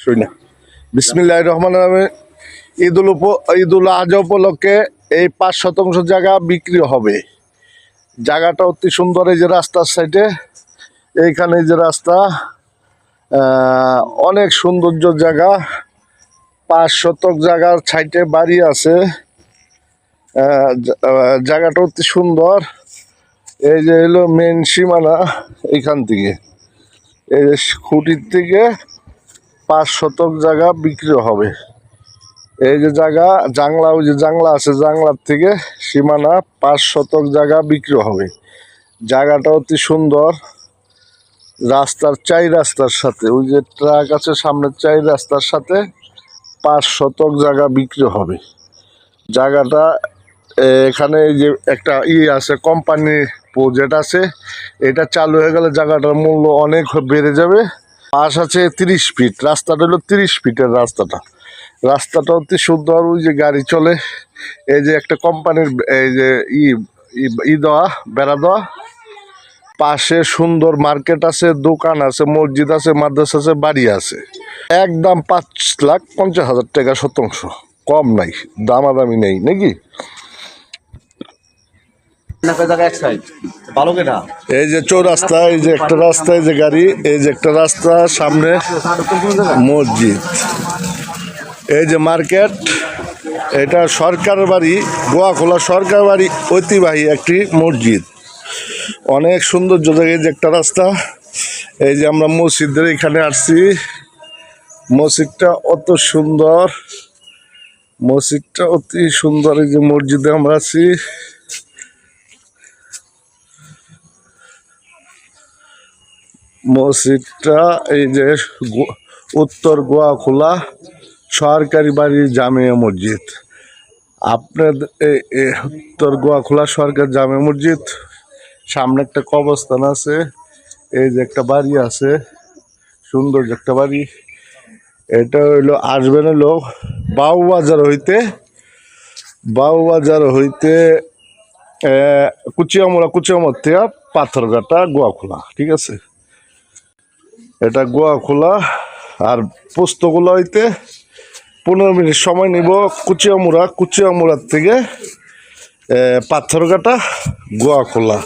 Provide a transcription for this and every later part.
শুই না। বিসমিল্লাহির রহমানির রহিম। ঈদুল আজহা উপলক্ষে এই ৫ শতাংশ জায়গা বিক্রি হবে। জায়গাটা অতি সুন্দর। এই যে রাস্তার সাইডে, এইখানে যে রাস্তা, অনেক সৌন্দর্য জায়গা। ৫ শতক জায়গার সাইডে বাড়ি আছে। জায়গাটা অতি সুন্দর। এই যে হলো মেন সীমানা, এইখান থেকে এই যে খুঁটির থেকে ৫ শতক জায়গা বিক্রি হবে। এই যে জায়গা জাংলা, ওই যে জাংলা আছে, জাংলার থেকে সীমানা ৫ শতক জায়গা বিক্রি হবে। জায়গাটা অতি সুন্দর। রাস্তার রাস্তার সাথে, ওই যে ট্রাক আছে সামনে, রাস্তার সাথে ৫ শতক জায়গা বিক্রি হবে। জায়গাটা এখানে এই যে একটা আছে, কোম্পানি প্রজেক্ট আছে, এটা চালু হয়ে গেলে জায়গাটার মূল্য অনেক বেড়ে যাবে। পাশ আছে ৩০ ফিট, রাস্তাটা হলো ৩০ ফিটের রাস্তাটা অতি সুন্দর। ওই যে গাড়ি চলে, এই যে একটা কোম্পানির এই যে দেওয়া, বেড়া দেওয়া। পাশে সুন্দর মার্কেট আছে, দোকান আছে, মসজিদ আছে, মাদ্রাসা আছে, বাড়ি আছে। একদম ৫,৫০,০০০ টাকা শতাংশ, কম নাই, দামাদামি নেই নাকি। এই যে চৌরাস্তা, এই যে একটা রাস্তা, এই যে গাড়ি, এই যে একটা রাস্তা, সামনে মসজিদ, এই যে মার্কেট। এটা সরকারের বাড়ি, গোয়াখোলা সরকার বাড়ি ঐতিহ্যবাহী একটি মসজিদ, অনেক সৌন্দর্য জায়গায়। যে একটা রাস্তা, এই যে আমরা মসজিদের এখানে আসছি, মসজিদটা অত সুন্দর, মসজিদটা অতি সুন্দর। এই যে মসজিদে আমরা আছি, মসজিদটা এই যে উত্তর গোয়াখোলা সরকারি বাড়ির জামিয়া মসজিদ। আপনার উত্তর গোয়াখোলা সরকার জামিয়া মসজিদ, সামনে একটা কবরস্থান আছে, এই যে একটা বাড়ি আছে, সুন্দর একটা বাড়ি। এটা হইলো আসবেন হইলো বাউবাজার হইতে কুচিয়ামোড়া থেকে পাথরঘাটা গোয়াখোলা, ঠিক আছে। এটা গোয়াখোলা। আর পোস্তগুলো হইতে ১৫ মিনিট সময় নিব। কুচিয়ামোড়ার থেকে পাথরঘাটা গোয়াখোলা।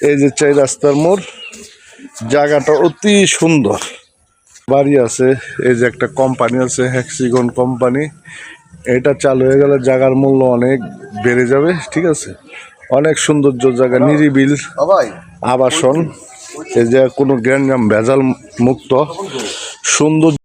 এই যে রাস্তার মোড়, জায়গাটা অতি সুন্দর। বাড়ি আছে, এই যে একটা কোম্পানি আছে, হ্যাক্সিগন কোম্পানি। এটা চালু হয়ে গেলে জায়গার মূল্য অনেক বেড়ে যাবে, ঠিক আছে। অনেক সৌন্দর্য জায়গা, নিরিবিল আবাসন, এই যে কোনো গ্যাঞ্জাম ভেজাল মুক্ত সুন্দর।